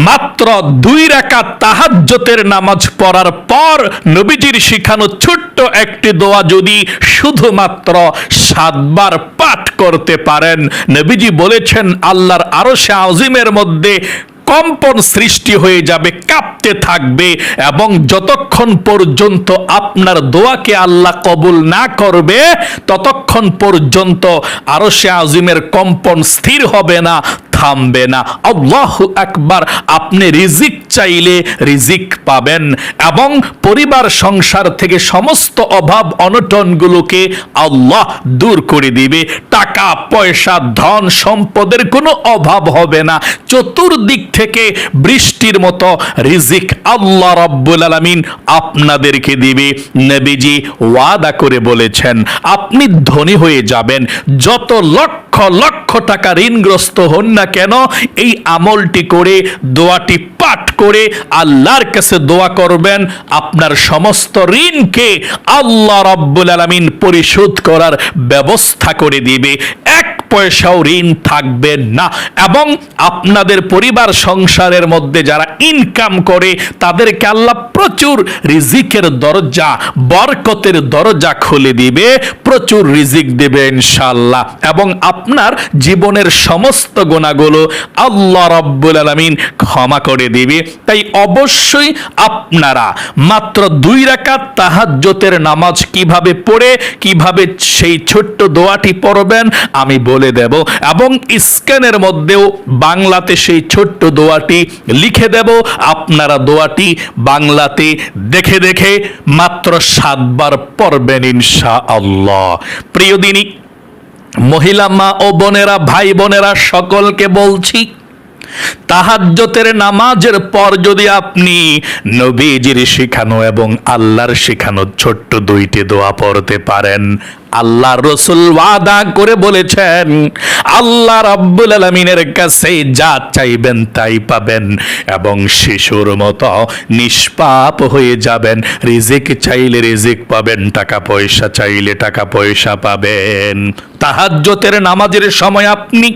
মাত্র 2 রাকাত তাহাজ্জুদের নামাজ পড়ার পর নবীজির শিখানো ছোট্ট একটি দোয়া যদি শুধুমাত্র 7 বার পাঠ করতে পারেন, নবীজি বলেছেন আল্লাহর আরশে আজিমের মধ্যে কম্পন সৃষ্টি হয়ে যাবে, কাঁপতে থাকবে, এবং যতক্ষণ পর্যন্ত আপনার দোয়াকে আল্লাহ কবুল না করবে ততক্ষণ পর্যন্ত আরশে আজিমের কম্পন স্থির হবে না, থামবে না। আল্লাহু আকবার। আপনি রিজিক চাইলে রিজিক পাবেন এবং পরিবার সংসার থেকে সমস্ত অভাব অনটনগুলোকে আল্লাহ দূর করে দিবে। টাকা পয়সা ধন সম্পদের কোনো অভাব হবে না। চতুর্দিক থেকে বৃষ্টির মতো রিজিক আল্লাহ রাব্বুল আলামিন আপনাদেরকে দিবে। নবীজি ওয়াদা করে বলেছেন আপনি ধনী হয়ে যাবেন। যত লক্ষ লক্ষ টাকা ঋণগ্রস্ত হন না কেন, এই আমলটি করে, দোয়াটি পাঠ করে আল্লাহর কাছে দোয়া করবেন, আপনার সমস্ত ঋণকে আল্লাহ রাব্বুল আলামিন পরিশোধ করার ব্যবস্থা করে দিবে। এক পয়সাও ঋণ থাকবে না। এবং আপনাদের পরিবার সংসারের মধ্যে যারা ইনকাম করে তাদেরকে আল্লাহ প্রচুর রিজিকের দরজা, বরকতের দরজা খুলে দিবে, প্রচুর রিজিক দেবে ইনশাআল্লাহ। এবং আপনার জীবনের সমস্ত গুনাহগুলো আল্লাহ রাব্বুল আলামিন ক্ষমা করে দিবে। তাই অবশ্যই আপনারা মাত্র 2 রাকাত তাহাজ্জুদের নামাজ কিভাবে পড়ে কিভাবে সেই ছোট্ট দোয়াটি পড়বেন আমি বলে দেব, এবং স্ক্যানের মধ্যেও বাংলাতে সেই ছোট্ট দোয়াটি লিখে দেব। আপনারা দোয়াটি বাংলাতে দেখে দেখে মাত্র 7 বার পড়বেন ইনশাআল্লাহ। প্রিয় দিনী মহিলা মা ও বোনেরা, ভাই বোনেরা, সকলকে বলছি, তাহাজ্জুদের নামাজের পর যদি আপনি নবীজির শিখানো এবং আল্লাহর শিখানো ছোট্ট 2টি দোয়া পড়তে পারেন, আল্লাহ রাসূল ওয়াদা করে বলেছেন আল্লাহ রাব্বুল আলামিনের কাছে যা চাইবেন তাই পাবেন এবং শিশুর মতো নিষ্পাপ হয়ে যাবেন। রিজিক চাইলে রিজিক পাবেন, টাকা পয়সা চাইলে টাকা পয়সা পাবেন। তাহাজ্জুদের নামাজের সময় আপনি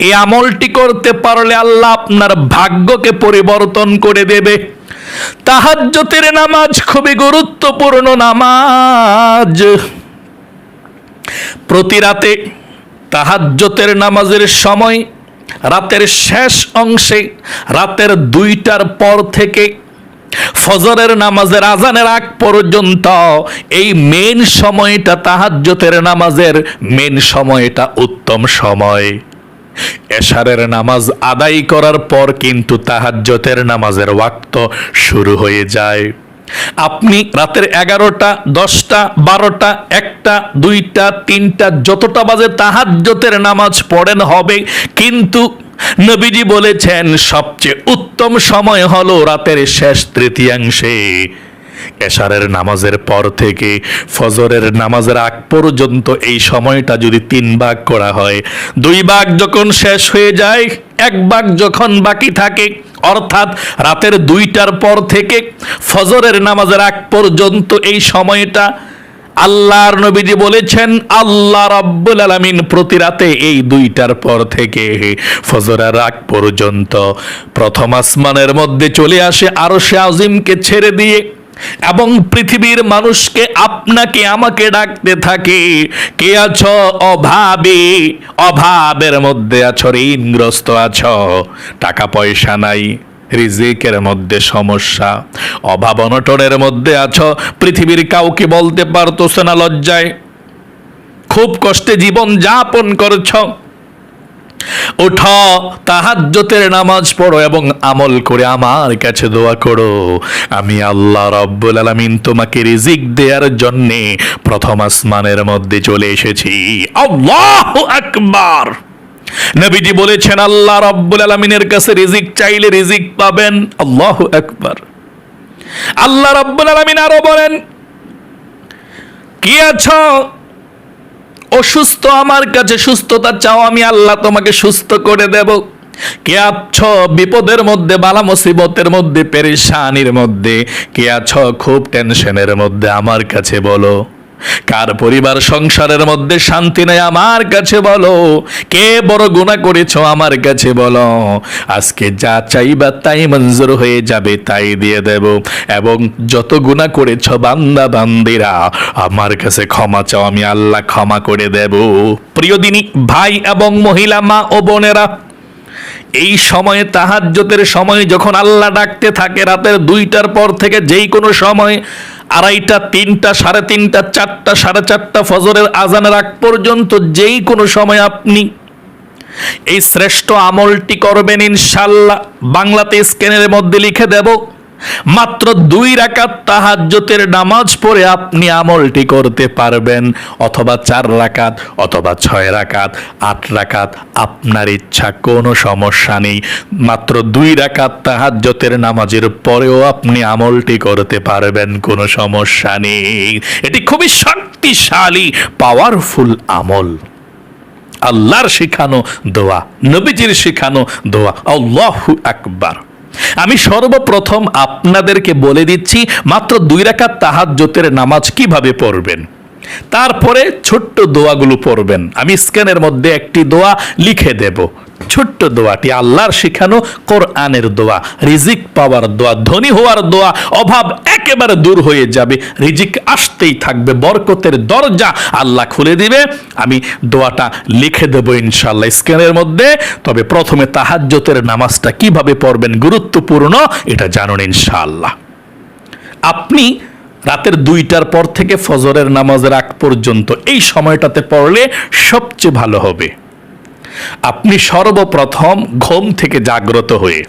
এই আমলটি করতে পারলে আল্লাহ আপনার ভাগ্যকে পরিবর্তন করে দেবে। তাহাজ্জুদের নামাজ খুবই গুরুত্বপূর্ণ নামাজ। প্রতি রাতে তাহাজ্জুদের নামাজের সময় রাতের শেষ অংশে, রাতের 2টার পর থেকে ফজরের নামাজের আজানের আগ পর্যন্ত এই মেন সময়টা, তাহাজ্জুদের নামাজের মেন সময়টা উত্তম সময়। এশারের নামাজ আদায় করার পর কিন্তু তাহাজ্জুদের নামাজের ওয়াক্ত শুরু হয়ে যায়। আপনি রাতের 11টা, 10টা, 12টা, 1টা, 2টা, 3টা যতটা বাজে তাহাজ্জুদের নামাজ পড়েন হবে, কিন্তু নবীজি বলেছেন সবচেয়ে উত্তম সময় হলো রাতের শেষ তৃতীয়াংশে। এশারের নামাজের পর থেকে ফজরের নামাজের আগ পর্যন্ত এই সময়টা যদি 3 ভাগ করা হয়, 2 ভাগ যখন শেষ হয়ে যায়, 1 ভাগ যখন বাকি থাকে, অর্থাৎ রাতের 2টার পর থেকে ফজরের নামাজের আগ পর্যন্ত এই সময়টা আল্লাহর নবীজি বলেছেন আল্লাহ রাব্বুল আলামিন প্রতি রাতে এই 2টার পর থেকে ফজরের আগ পর্যন্ত প্রথম আসমানের মধ্যে চলে আসে আরশে আজিমকে ছেড়ে দিয়ে, এবং পৃথিবীর মানুষকে, আপনাকে আমাকে ডাকতে থাকে, কে আছো অভাবী, অভাবের মধ্যে আছো, ঋণগ্রস্ত আছো, টাকা পয়সা নাই, রিজিকের মধ্যে সমস্যা, অভাব অনটনের মধ্যে আছো, পৃথিবীর কাউকে বলতে পারতেছো না, লজ্জায় খুব কষ্টে জীবন যাপন করছো, ওঠো, তাহাজ্জুদের নামাজ পড়ো এবং আমল করে আমার কাছে দোয়া করো। আমি আল্লাহ রাব্বুল আলামিন তোমাকে রিজিক দেওয়ার জন্য প্রথম আসমানের মধ্যে চলে এসেছি। আল্লাহু আকবার। নবীজি বলেছেন আল্লাহ রাব্বুল আলামিনের কাছে রিজিক চাইলে রিজিক পাবেন। আল্লাহু আকবার। আল্লাহ রাব্বুল আলামিন আরো বলেন, কি আছো অসুস্থ, আমার কাছে সুস্থতা চাও, আমি আল্লাহ তোমাকে সুস্থ করে দেব। কে আছো বিপদের মধ্যে, বালা মুসিবতের মধ্যে, পেরেশানির মধ্যে, কে আছো খুব টেনশনের মধ্যে, আমার কাছে বলো, কার পরিবার সংসারের মধ্যে শান্তি নেই আমার কাছে বলো। কে বড় গুনাহ করেছো আমার কাছে বলো। আজকে যা চাইবা তাই মঞ্জুর হয়ে যাবে, তাই দিয়ে দেব। এবং যত গুনাহ করেছো বান্দা বান্দিরা আমার কাছে ক্ষমা চাও, আমি আল্লাহ ক্ষমা করে দেব। প্রিয় দিনী ভাই এবং মহিলা, মা ও বোনেরা, এই সময়ে তাহাজ্জুদের সময় যখন আল্লাহ ডাকতে থাকে রাতের 2টার পর থেকে যেই কোনো সময়, 2:30, 3টা, 3:30, 4টা, 4:30 ফজরের আজানের আগ পর্যন্ত যেই কোনো সময় আপনি এই শ্রেষ্ঠ আমলটি করবেন ইনশাআল্লাহ। বাংলাতে স্ক্যানের মধ্যে লিখে দেব। মাত্র 2 রাকাত তাহাজ্জুদের নামাজ পড়ে আপনি আমলটি করতে পারবেন, অথবা 4 রাকাত, অথবা 6 রাকাত, 8 রাকাত, আপনার ইচ্ছা, কোনো সমস্যা নেই। মাত্র 2 রাকাত তাহাজ্জুদের নামাজের পরেও আপনি আমলটি করতে পারবেন, কোনো সমস্যা নেই। এটি খুবই শক্তিশালী পাওয়ারফুল আমল। আল্লাহর শিখানো দোয়া, নবীজির শিখানো দোয়া। আল্লাহু আকবার। আমি সর্বপ্রথম আপনাদেরকে বলে দিচ্ছি মাত্র 2 রাকাত তাহাজ্জুদের নামাজ কিভাবে পড়বেন, তারপরে ছোট্ট দোয়াগুলো পড়বেন। আমি স্ক্যানের মধ্যে একটি দোয়া লিখে দেব। ছোট্ট দোয়াটি আল্লাহর শিখানো কোরআনের দোয়া, রিজিক পাওয়ার দোয়া, ধনী হওয়ার দোয়া। অভাব একেবারে দূর হয়ে যাবে, রিজিক আসতেই থাকবে, বরকতের দরজা আল্লাহ খুলে দিবে। আমি দোয়াটা লিখে দেব ইনশাআল্লাহ স্ক্যানের মধ্যে। তবে প্রথমে তাহাজ্জুদের নামাজটা কিভাবে পড়বেন গুরুত্বপূর্ণ, এটা জানুন ইনশাআল্লাহ। আপনি রাতের 2টার পর থেকে ফজরের নামাজের আগ পর্যন্ত এই সময়টাতে পড়লে সবচেয়ে ভালো হবে। আপনি সর্বপ্রথম ঘুম থেকে জাগ্রত হয়ে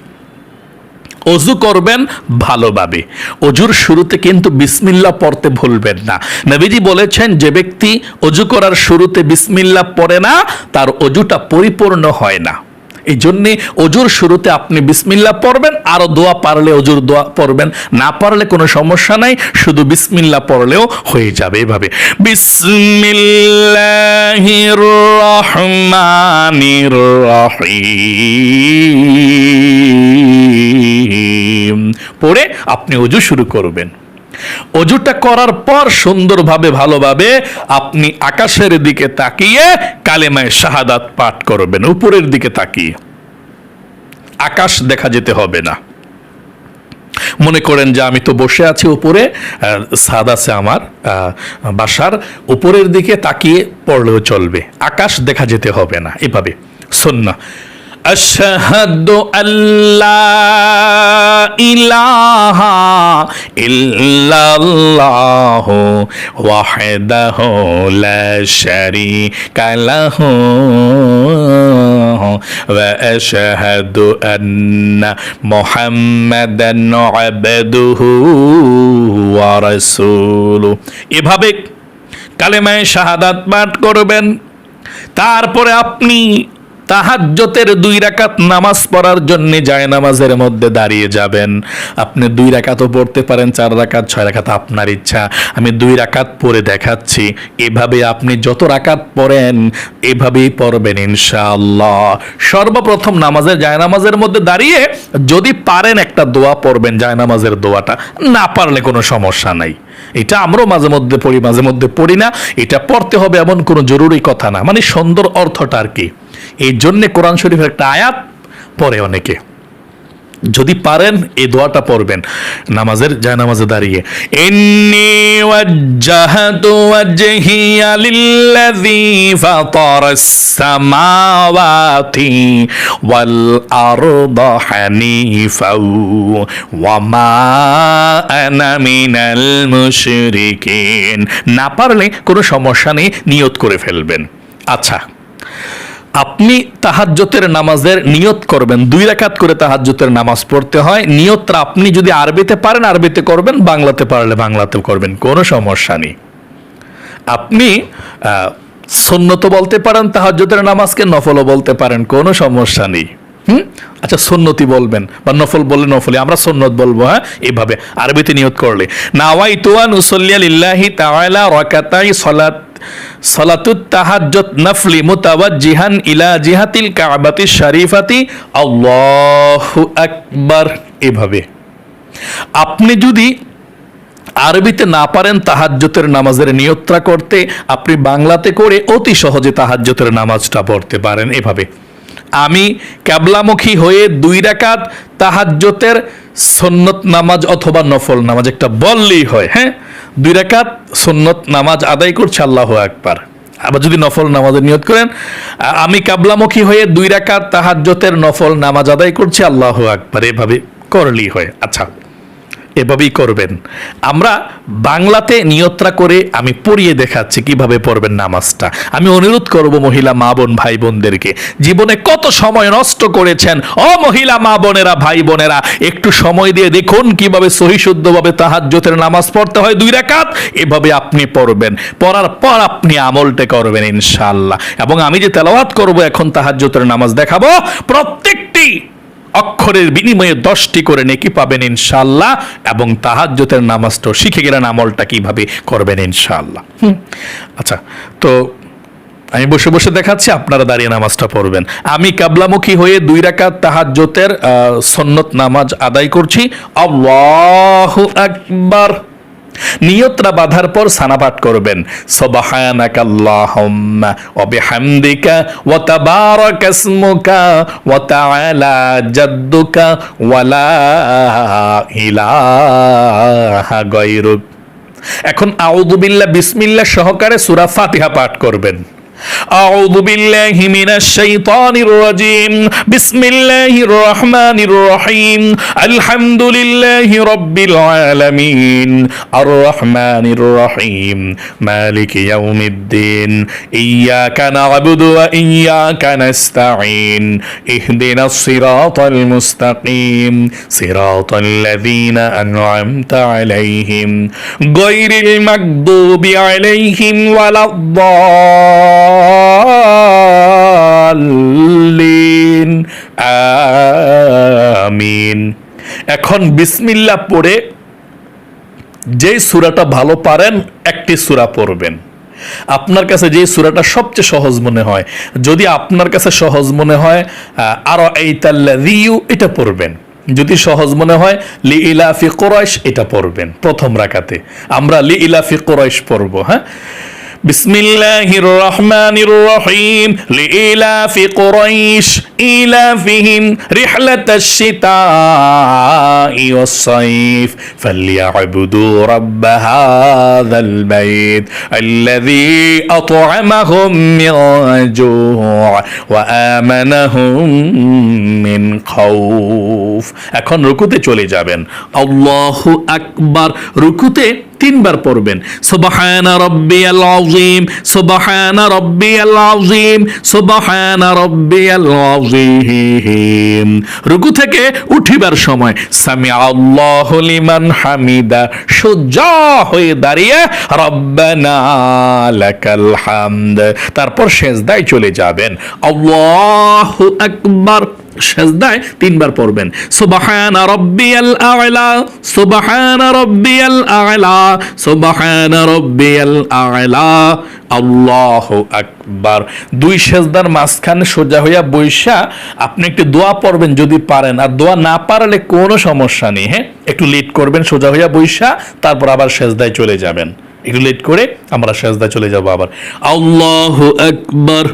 অজু করবেন ভালোভাবে। অজুর শুরুতে কিন্তু বিসমিল্লাহ পড়তে ভুলবেন না। নবীজি বলেছেন, যে ব্যক্তি অজু করার শুরুতে বিসমিল্লাহ পড়ে না তার অজুটা পরিপূর্ণ হয় না। এই জন্যে অজুর শুরুতে আপনি বিসমিল্লাহ পড়বেন, আরো দোয়া পারলে অজুর দোয়া পড়বেন, না পারলে কোনো সমস্যা নাই, শুধু বিসমিল্লাহ পড়লেও হয়ে যাবে। এভাবে বিসমিল্লাহির রহমানির রহিম পড়ে আপনি অজু শুরু করবেন। অজুটা করার পর সুন্দরভাবে ভালোভাবে আপনি আকাশের দিকে তাকিয়ে কালেমায়ে শাহাদাত পাঠ করবেন, উপরের দিকে তাকিয়ে। আকাশ দেখা যেতে হবে না। মনে করেন যে আমি তো বসে আছি উপরে, ছাদ আছে আমার বাসার, উপরের দিকে তাকিয়ে পড়লেও চলবে, আকাশ দেখা যেতে হবে না। এভাবে সুন্নাহ। আশহাদু আল্লা ইলাহা ইল্লাল্লাহু ওয়াহদাহু লা শারীকা লাহু ওয়া আশহাদু আন্না মুহাম্মাদান আবদুহু ওয়া রাসূলুহু। এভাবে কালেমায়ে শাহাদাত পাঠ করবেন। তারপরে আপনি তাহাজ্জুদের 2 রাকাত নামাজ পড়ার জন্য জায়নামাজের মধ্যে দাঁড়িয়ে যাবেন। আপনি 2 রাকাতও পড়তে পারেন, 4 রাকাত, 6 রাকাত, আপনার ইচ্ছা। আমি 2 রাকাত পড়ে দেখাচ্ছি। এভাবে আপনি যত রাকাত পড়েন এভাবেই পড়বেন ইনশাআল্লাহ। সর্বপ্রথম নামাজের জায়নামাজের মধ্যে দাঁড়িয়ে যদি পারেন একটা দোয়া পড়বেন, জায়নামাজের দোয়াটা। না পারলে কোনো সমস্যা নাই। এটা আমরাও মাঝে মধ্যে পড়ি, মাঝে মধ্যে পড়ি না। এটা পড়তে হবে এমন কোনো জরুরি কথা না, মানে সুন্দর অর্থটা আর কি। এই জন্যে কোরআন শরীফের একটা আয়াত পড়ে অনেকে। যদি পারেন এই দোয়াটা পড়বেন নামাজের জায়নামাজে দাঁড়িয়ে। ইন্নী ওয়াজ্জাহতু ওয়াজহিয়া লিল্লাযী ফাতারাস সামাওয়াতি ওয়াল আরদা হানিফাও ওয়া মা আনা মিনাল মুশরিকিন। না পারলে কোনো সমস্যা নেই, নিয়ত করে ফেলবেন। আচ্ছা, আপনি তাহাজ্জুদের নামাজের নিয়ত করবেন। 2 রাকাত করে তাহাজ্জুদের নামাজ পড়তে হয়। নিয়তটা আপনি যদি আরবিতে পারেন আরবিতে করবেন, বাংলাতে পারলে বাংলাতে করবেন, কোনো সমস্যা নেই। আপনি সুন্নত বলতে পারেন তাহাজ্জুদের নামাজকে, নফলও বলতে পারেন, কোনো সমস্যা নেই। আচ্ছা, সুন্নতি বলবেন বা নফল বললে নফলি, আমরা সুন্নত বলবো। হ্যাঁ, এইভাবে আরবিতে নিয়ত করলে নাওয়াইতু আন উসাল্লিয়া লিল্লাহি তাআলা রাকাতাই সালাতুত তাহাজ্জুদ নফলি মুতাওয়াজ্জিহান ইলা জিহাতিল কাবাতি শরীফাতি আল্লাহু আকবার। এভাবে আপনি যদি আরবিতে না পারেন তাহাজ্জুদের নামাজের নিয়তটা করতে, আপনি বাংলাতে করে অতি সহজে তাহাজ্জুদের নামাজটা পড়তে পারেন এভাবে। আমি কিবলামুখী হয়ে 2 রাকাত তাহাজ্জুদের সুন্নত নামাজ অথবা নফল নামাজ একটা বললেই হয়, হ্যাঁ, 2 রাকাত সুন্নত নামাজ আদায় করছে, আল্লাহু আকবার। আবার যদি নফল নামাজের নিয়ত করেন, আমি কিবলামুখী হয়ে 2 রাকাত তাহাজ্জুদের নফল নামাজ আদায় করছি, আল্লাহু আকবার, এভাবে করলেই হয়। আচ্ছা, এভাবেই করবেন। আমরা বাংলাতে নিয়তটা করে আমি পড়িয়ে দেখাচ্ছি কিভাবে পড়বেন নামাজটা। আমি অনুরোধ করব মহিলা মা বোন ভাই বোনদেরকে, জীবনে কত সময় নষ্ট করেছেন ও মহিলা মা বোনেরা ভাই বোনেরা, একটু সময় দিয়ে দেখুন কিভাবে সহিশুদ্ধভাবে তাহাজ্জুদের নামাজ পড়তে হয় 2 রাকাত। এভাবে আপনি পড়বেন, পড়ার পর আপনি আমলটা করবেন ইনশাআল্লাহ। এবং আমি যে তেলাওয়াত করব এখন তাহাজ্জুদের নামাজ দেখাবো, প্রত্যেকটি অক্ষরের বিনিময়ে 10টি করে নেকি পাবেন ইনশাআল্লাহ। এবং তাহাজ্জুদের নামাজটা শিখে গেলেন আমলটা কিভাবে করবেন ইনশাআল্লাহ। আচ্ছা, তো আমি বসে বসে দেখাচ্ছি, আপনারা দাঁড়িয়ে নামাজটা পড়বেন। আমি কিবলামুখী হয়ে 2 রাকাত তাহাজ্জুদের সুন্নত নামাজ আদায় করছি, আল্লাহু আকবার। নিয়তরা বাঁধার পর সানা পাঠ করবেন, সুবহানাকাল্লাহুম্মা ওয়া বিহামদিকা ওয়া তাবারাকা ইসমুকা ওয়া তাআলা জাদ্দুকা ওয়া লা ইলাহা গায়রুক। এখন আউযু বিল্লাহ বিসমিল্লাহ সহকারে সূরা ফাতিহা পাঠ করবেন। أعوذ بالله من الشيطان الرجيم بسم الله الرحمن الرحيم الحمد لله رب العالمين الرحمن الرحيم مالك يوم الدين إياك نعبد وإياك نستعين اهدنا الصراط المستقيم صراط الذين أنعمت عليهم غير المغضوب عليهم ولا আমিন। এখন বিসমিল্লাহ পড়ে যেই সূরাটা ভালো পারেন একটি সূরা পড়বেন। আপনার কাছে যে সূরাটা সবচেয়ে সহজ মনে হয়, যদি আপনার কাছে সহজ মনে হয় আরাআইতাল্লাযী, এটা পড়বেন। যদি সহজ মনে হয় লিইলাফি কুরাইশ, এটা পড়বেন। প্রথম রাকাতে আমরা লিইলাফি কুরাইশ পড়ব। হ্যাঁ, বিসমিল্লাহির রহমানির রহিম লিইলাফি কুরাইশ ইলাফিহিম রিহলাতাশ শিতাই ওয়াস সাইফ ফালইয়াবুদু রাব্ব হাযাল বাইত আল্লাযী আত'আমাহুম মিন জু' ওয়া আমানাহুম মিন খাউফ। এখন রুকুতে চলে যাবেন, আল্লাহু আকবার। রুকুতে 3 বার পড়বেন, সুবহানা রাব্বিয়াল আযীম সুবহানা রাব্বিয়াল আযীম সুবহানা রাব্বিয়াল আযীম। রুকু থেকে উঠিবার সময় সামিআ আল্লাহু লিমান হামিদা, সোজা হয়ে দাঁড়িয়ে রব্বানা লাকাল হামদ। তারপর সিজদায় চলে যাবেন, আল্লাহু আকবার। সিজদায় 3 বার পড়বেন, সুবহানা রাব্বিয়াল আ'লা সুবহানা রাব্বিয়াল আ'লা সুবহানা রাব্বিয়াল আ'লা আল্লাহু আকবার। 2 সিজদার মাঝখানে সোজা হইয়া বইসা আপনি একটু দোয়া পড়বেন যদি পারেন, আর দোয়া না পারলে কোনো সমস্যা নেই। হ্যাঁ, একটু লেট করবেন সোজা হইয়া বইসা, তারপর আবার সিজদায় চলে যাবেন। একটু লেট করে আমরা সিজদায় চলে যাব আবার, আল্লাহু আকবার।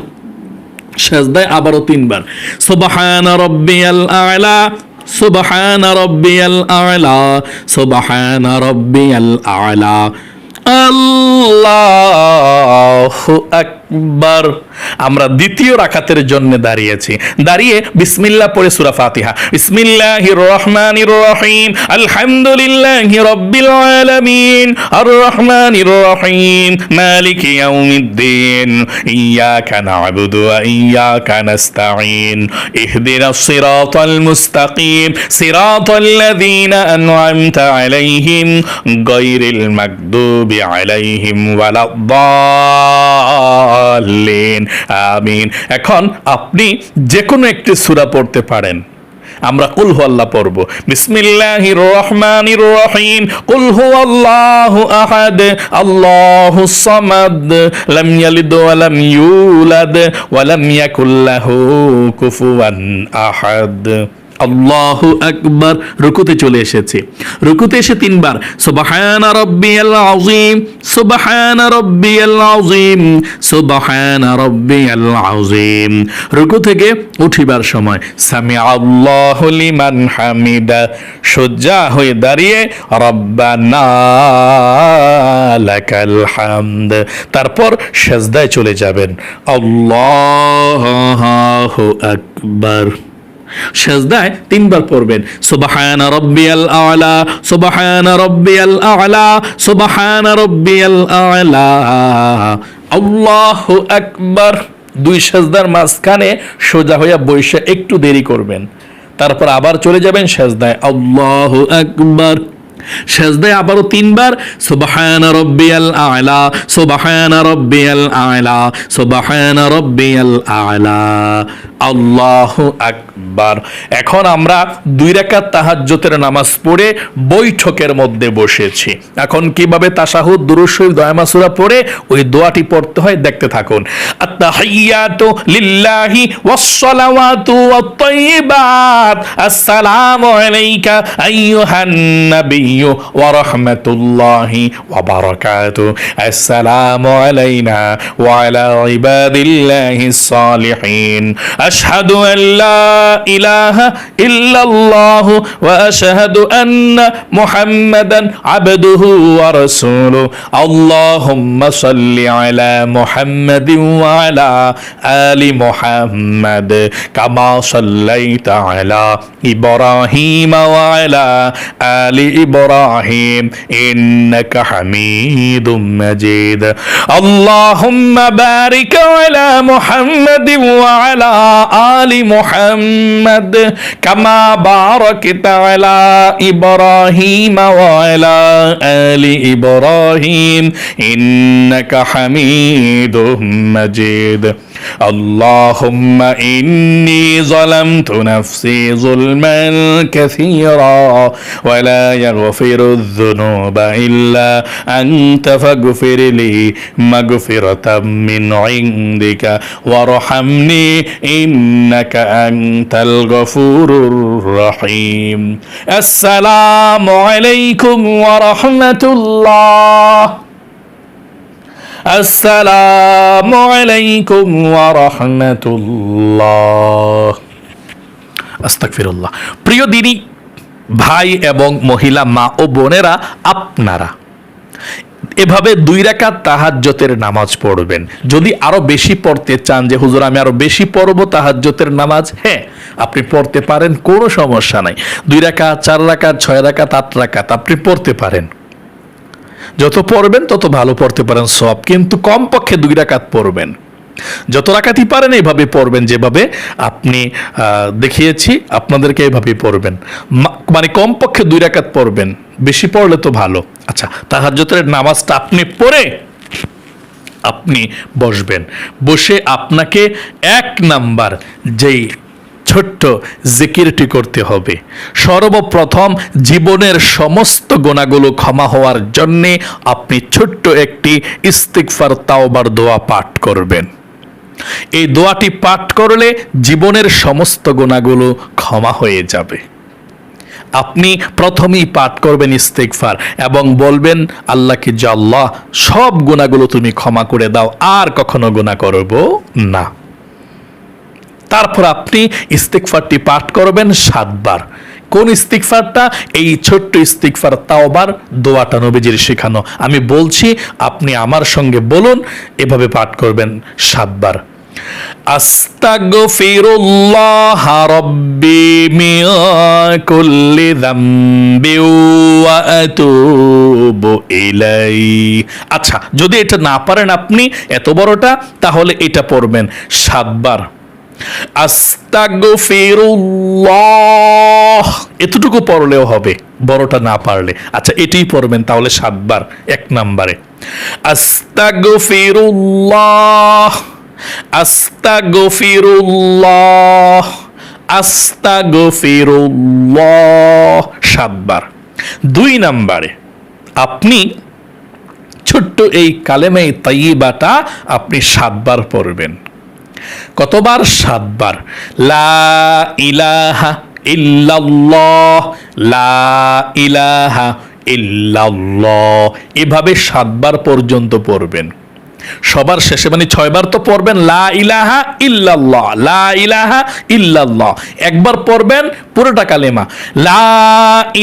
সিজদায় আবারও 3 বার, সুবহানা রাব্বিয়াল আ'লা সুবহানা রাব্বিয়াল আ'লা সুবহানা রাব্বিয়াল আ'লা আল্লাহু আকবার। আমরা দ্বিতীয় রাকাতের জন্য দাঁড়িয়েছি, দাঁড়িয়ে বিসমিল্লাহ পড়ে সূরা ফাতিহা, বিসমিল্লাহির রহমানির রহিম আলহামদুলিল্লাহি রাব্বিল আলামিন আর রহমানির রহিম মালিকি ইয়াউমিদ্দিন ইয়াকা না'বুদু ওয়া ইয়াকা নাস্তাঈন ইহদিনাস সিরাতাল মুস্তাকিম সিরাতাল্লাযীনা আন'আমতা আলাইহিম গায়রিল মাগদুবি আলাইহিম ওয়ালাদ-দাল্লিন আমিন। এখন আপনি যে কোনো একটি সূরা পড়তে পারেন। আমরা কুল হুয়াল্লাহ পড়ব, বিসমিল্লাহির রহমানির রহিম কুল হুয়াল্লাহু আহাদ আল্লাহুস সামাদ লাম ইয়ালিদ ওয়া লাম ইউলাদ ওয়া লাম ইয়াকুল লাহু কুফুয়ান আহাদ। আল্লাহু আকবার, রুকুতে চলে এসেছে। রুকুতে এসে 3 বার সুবহানা রাব্বিয়াল আযীম, সুবহানা রাব্বিয়াল আযীম, সুবহানা রাব্বিয়াল আযীম। রুকু থেকে উঠিবার সময় সামি আল্লাহু লিমান হামিদা, সজ্জা হয়ে দাঁড়িয়ে রব্বানা লাকাল হামদ। তারপর সেজদায় চলে যাবেন, আল্লাহু আকবার। সেজদায় 3 বার পড়বেন সুবহানা রাব্বিয়াল আ'লা, সুবহানা রাব্বিয়াল আ'লা, সুবহানা রাব্বিয়াল আ'লা, আল্লাহু আকবার। 2 সেজদার মাঝখানে সোজা হইয়া বসে একটু দেরি করবেন, তারপর আবার চলে যাবেন সেজদায়, আল্লাহু আকবার। সেজদায় আবারও 3 বার সুবহানা রাব্বিয়াল আ'লা, সুবহানা রাব্বিয়াল আ'লা, সুবহানা রাব্বিয়াল আ'লা, আল্লাহু আকবার। এখন আমরা 2 রাকাত তাহাজ্জুদের নামাজ পড়ে বৈঠকের মধ্যে বসেছি। এখন কিভাবে তাশাহুদ, দুরূদ শরীফ, দোয়া সূরা পড়ে ওই দোয়াটি পড়তে হয় দেখতে থাকুন। আত-তাহিয়াতু লিল্লাহি ওয়াস-সালাওয়াতু ওয়াত-তাইয়্যিবাত, আসসালামু আলাইকা আইয়ুহান নাবিয়্যু ওয়া রাহমাতুল্লাহি ওয়া বারাকাতুহু, আসসালামু আলাইনা ওয়া আলা ইবাদিল্লাহিস সালিহিন, আশহাদু আল লা ইলাহা ইল্লাল্লাহু ওয়া আশহাদু আন্না মুহাম্মাদান আবদুহু ওয়া রাসূলুহু, আল্লাহুম্মা সাল্লি আলা মুহাম্মাদিন ওয়া আলা আলি মুহাম্মাদ কামা সাল্লাইতা আলা ইব্রাহিম ওয়া আলা আলি ইব্রাহিম ইন্নাকা হামিদুম মাজিদ, আল্লাহুম্মা বারিক আলা মুহাম্মাদিন ওয়া আলা আলি মুহাম্মাদ কামা বারাকতা আলা ইব্রাহিম ওয়া আলা আলি ইব্রাহিম ইন্নাকা হামিদুম মাজিদ, আল্লাহুম্মা ইন্নী যালামতু নাফসি যুলমান কাসীরা ওয়া লা ইয়াগফিরুয যুনুবা ইল্লা আনতা ফাগফিরলি মাগফিরাতাম মিন ইনদিকা ওয়ারহামনি ইন্নাকা আনতাল গফুরুর রহিম। আসসালামু আলাইকুম ওয়া রাহমাতুল্লাহ, আসসালামু আলাইকুম ওয়া রাহমাতুল্লাহ। আস্তাগফিরুল্লাহ। প্রিয় দিনী ভাই এবং মহিলা মা ও বোনেরা, আপনারা এভাবে 2 রাকাত তাহাজ্জুদের নামাজ পড়বেন। যদি আরো বেশি পড়তে চান যে হুজুর আমি আরো বেশি পড়বো তাহাজ্জুদের নামাজ, হ্যাঁ আপনি পড়তে পারেন, কোনো সমস্যা নাই। 2 রাকাত, 4 রাকাত, 6 রাকাত, 8 রাকাত আপনি পড়তে পারেন। যত পড়বেন তত ভালো পড়তে পারেন সব, কিন্তু কমপক্ষে 2 রাকাত পড়বেন। যত রাকাতই পারেন এইভাবে পড়বেন, যেভাবে আপনি দেখিয়েছি আপনাদেরকে এইভাবে পড়বেন, মানে কমপক্ষে 2 রাকাত পড়বেন, বেশি পড়লে তো ভালো। আচ্ছা, তাহাজ্জুদের নামাজটা আপনি পড়ে আপনি বসবেন। বসে আপনাকে 1 নাম্বার যেই ছোট্ট জিকিরটি করতে হবে, সর্বপ্রথম জীবনের সমস্ত গুনাহগুলো ক্ষমা হওয়ার জন্যে আপনি ছোট্ট একটি ইস্তিগফার তাওবার দোয়া পাঠ করবেন। এই দোয়াটি পাঠ করলে জীবনের সমস্ত গুনাহগুলো ক্ষমা হয়ে যাবে। আপনি প্রথমেই পাঠ করবেন ইস্তিগফার এবং বলবেন আল্লাহকে, যে আল্লাহ সব গুনাহগুলো তুমি ক্ষমা করে দাও, আর কখনো গুনাহ করব না। তারপর আপনি ইস্তিগফারটি পাঠ করবেন 7 বার। কোন ইস্তিগফারটা? এই ছোট্ট ইস্তিগফার তাওবার দোয়াটা নবীজির শেখানো। আমি বলছি, আপনি আমার সঙ্গে বলুন, এভাবে পাঠ করবেন 7 বার। আস্তাগফিরুল্লাহ রাব্বি মিন কুল্লি যামবি ওয়া আতুবু ইলাইহি। আচ্ছা, যদি এটা না পারেন আপনি এত বড়টা, তাহলে এটা পড়বেন 7 বার। আস্তাগফিরুল্লাহ, এতটুকু পড়লেও হবে, বড়টা না পারলে। আচ্ছা, এটাই পড়বেন তাহলে 7 বার। 1 নম্বরে আস্তাগফিরুল্লাহ, আস্তাগফিরুল্লাহ, আস্তাগফিরুল্লাহ 7 বার। 2 নম্বরে আপনি ছোট্ট এই কালেমে তাইয়্যিবাটা আপনি 7 বার পড়বেন। কতবার? 7 বার। লা ইলাহা ইল্লাল্লাহ, লা ইলাহা ইল্লাল্লাহ, এভাবে 7 বার পর্যন্ত পড়বেন। সবার শেষে মানে 6 বার তো পড়বেন লা ইলাহা ইল্লাল্লাহ, লা ইলাহা ইল্লাল্লাহ। একবার পড়বেন পুরোটা কালেমা, লা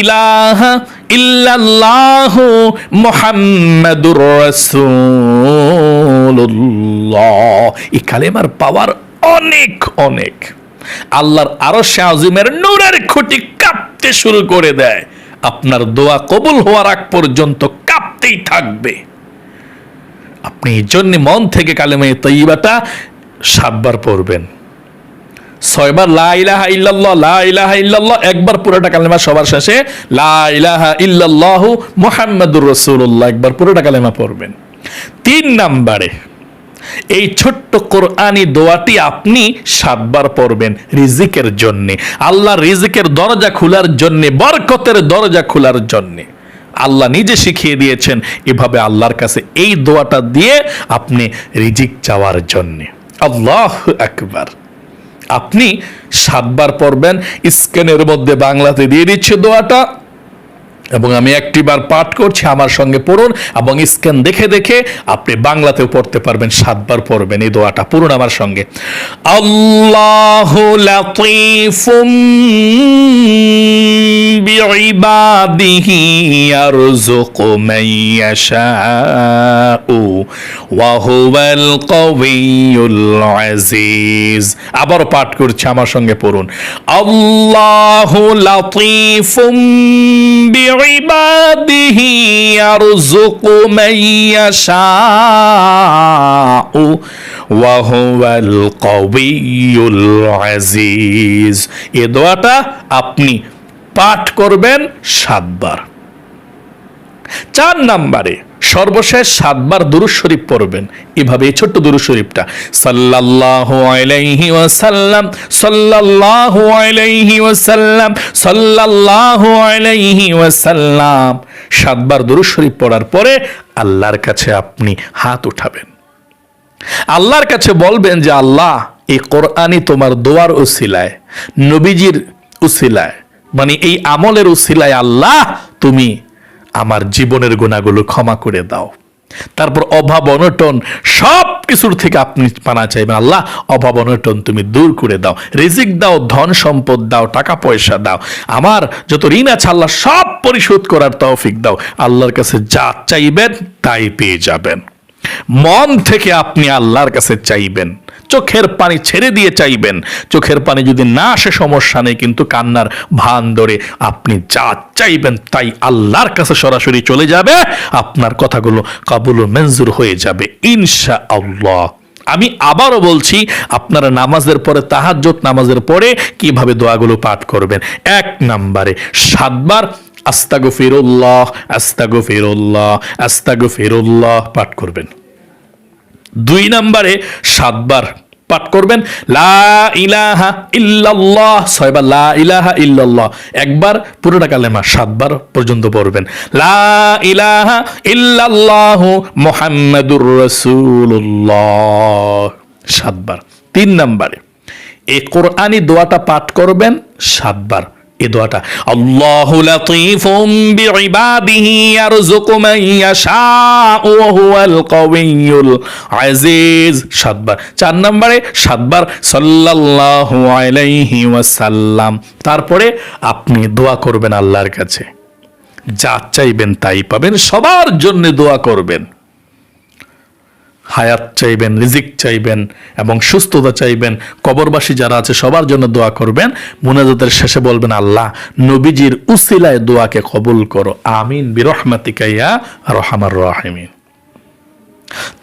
ইলাহা ইল্লাল্লাহু মুহাম্মাদুর রাসূলুল্লাহ। এই কালেমার পাওয়ার অনেক অনেক। আল্লাহর আরশে আজিমের নূরের খুঁটি কাঁপতে শুরু করে দেয়। আপনার দোয়া কবুল হওয়ার আগ পর্যন্ত কাঁপতেই থাকবে। আপনি এই জন্য মন থেকে কালেমা তাইয়্যিবাটা 7 বার পড়বেন। 6 বার লা ইলাহা ইল্লাল্লাহ, লা ইলাহা ইল্লাল্লাহ, একবার পুরোটা কালেমা সবার শেষে লা ইলাহা ইল্লাল্লাহু মুহাম্মাদুর রাসূলুল্লাহ, একবার পুরোটা কালেমা পড়বেন। 3 নম্বরে এই ছোট্ট কোরআনি দোয়াটি আপনি 7 বার পড়বেন রিজিকের জন্য, আল্লাহ রিজিকের দরজা খোলার জন্য, বরকতের দরজা খোলার জন্য। আল্লাহ নিজে শিখিয়ে দিয়েছেন এভাবে আল্লাহর কাছে এই দোয়াটা দিয়ে আপনি রিজিক চাওয়ার জন্য। আল্লাহু আকবার। আপনি 7 বার পড়বেন। স্ক্রিনের মধ্যে বাংলাতে দিয়ে দিচ্ছে দোয়াটা, এবং আমি একটি বার পাঠ করছি, আমার সঙ্গে পড়ুন, এবং স্ক্যান দেখে দেখে আপনি বাংলাতেও পড়তে পারবেন। 7 বার পড়বেন এই দোয়াটা, পড়ুন আমার সঙ্গে। আল্লাহু লাতীফুম বিইবাদিহি ইয়ারযুকু মান ইয়াশাউ ওয়া হুয়াল কাওয়িয়ুল আজিজ। আবার পাঠ করছি, আমার সঙ্গে পড়ুন। আল্লাহু লাতীফুম بعباده يرزق من يشاء وهو القوي العزيز। এই দোয়াটা আপনি পাঠ করবেন 7 বার। 4 নম্বরে সর্বশেষ 7 বার দুরূদ শরীফ পড়বেন। এভাবে এই ছোট্ট দুরূদ শরীফটা, সাল্লাল্লাহু আলাইহি ওয়াসাল্লাম, সাল্লাল্লাহু আলাইহি ওয়াসাল্লাম, সাল্লাল্লাহু আলাইহি ওয়াসাল্লাম। 7 বার দুরূদ শরীফ পড়ার পরে আল্লাহর কাছে আপনি হাত উঠাবেন। আল্লাহর কাছে বলবেন যে আল্লাহ, এই কোরআনই তোমার দোয়ার উসিলায়, নবীজির উসিলায়, মানে এই আমলের উসিলায় আল্লাহ তুমি আমার জীবনের গুনাহগুলো ক্ষমা করে দাও। তারপর অভাব অনটন সব কিছুর থেকে আপনি পানা চাইবেন, আল্লাহ অভাব অনটন তুমি দূর করে দাও, রিজিক দাও, ধন সম্পদ দাও, টাকা পয়সা দাও, আমার যত ঋণ আছে আল্লাহ সব পরিশোধ করার তৌফিক দাও। আল্লাহর কাছে যা চাইবেন তাই পেয়ে যাবেন। মন থেকে আপনি আল্লাহর কাছে চাইবেন, চোখের পানি ছেড়ে দিয়ে চাইবেন। চোখের পানি যদি না আসে সমস্যা নেই, কিন্তু কান্নার ভান ধরে আপনি যা চাইবেন তাই আল্লাহর কাছে সরাসরি চলে যাবে। আপনার কথাগুলো কবুল ও মঞ্জুর হয়ে যাবে ইনশাআল্লাহ। আমি আবারও বলছি, আপনারা নামাজের পরে, তাহাজ্জুদ নামাজের পরে কিভাবে দোয়াগুলো পাঠ করবেন। 1 নম্বরে 7 বার আস্তাগফিরুল্লাহ, আস্তাগফিরুল্লাহ, আস্তাগফিরুল্লাহ পাঠ করবেন। 2 নম্বরে 7 বার পাঠ করবেন লা ইলাহা ইল্লাল্লাহ, 6 বার লা ইলাহা ইল্লাল্লাহ, একবার পুরোটা কালেমা 7 বার পর্যন্ত পড়বেন। লা ইলাহা ইল্লাল্লাহু মুহাম্মাদুর রাসূলুল্লাহ 7 বার। 3 নম্বরে এই কোরআনি দোয়াটা পাঠ করবেন 7 বার। এই দোয়াটা, আল্লাহু লাতীফুম বিইবাদিহি ইয়ারযুকু মান ইয়াশাউ ওয়া হুয়াল কাওয়িয়ুল আজিজ 7 বার। 4 নম্বরে 7 বার সাল্লাল্লাহু আলাইহি ওয়াসাল্লাম। তারপরে আপনি দোয়া করবেন আল্লাহর কাছে, যা চাইবেন তাই পাবেন। সবার জন্য দোয়া করবেন, হায়াত চাইবেন, রিজিক চাইবেন এবং সুস্থতা চাইবেন। কবরবাসী যারা আছে সবার জন্য দোয়া করবেন। মুনাজাতের শেষে বলবেন, আল্লাহ নবীজির উসিলায় দোয়াকে কবুল করো, আমিন বিরহমাতিকা ইয়া আরহামার রাহিমিন।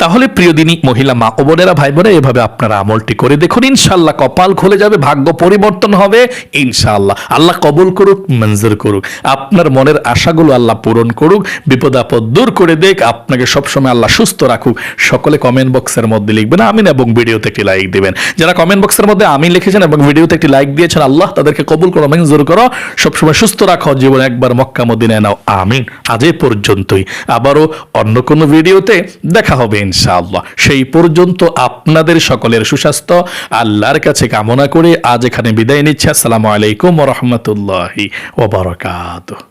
তাহলে প্রিয় দিনী মহিলা মা ও বোনেরা, ভাই বোনেরা, এভাবে আপনারা আমলটি করে দেখুন, ইনশাআল্লাহ কপাল খুলে যাবে, ভাগ্য পরিবর্তন হবে ইনশাআল্লাহ। আল্লাহ কবুল করুক, মঞ্জুর করুক, আপনার মনের আশাগুলো আল্লাহ পূরণ করুক, বিপদ আপদ দূর করে দেখ, আপনাকে সবসময় আল্লাহ সুস্থ রাখুক। সকলে কমেন্ট বক্সের মধ্যে লিখবেন আমিন এবং ভিডিওতে একটি লাইক দিবেন। যারা কমেন্ট বক্সের মধ্যে আমিন লিখেছেন এবং ভিডিওতে একটি লাইক দিয়েছেন, আল্লাহ তাদেরকে কবুল করো, মঞ্জুর করো, সবসময় সুস্থ রাখো, জীবন একবার মক্কা মদিনায় নাও, আমিন। আজ এ পর্যন্তই, আবারও অন্য কোনো ভিডিওতে দেখা হবে ইনশাআল্লাহ। সেই পর্যন্ত আপনাদের সকলের সুস্বাস্থ্য আল্লাহর কাছে কামনা করে আজ এখানে বিদায় নিচ্ছি। আসসালামু আলাইকুম ওয়া রাহমাতুল্লাহি ওয়া বারাকাতুহু।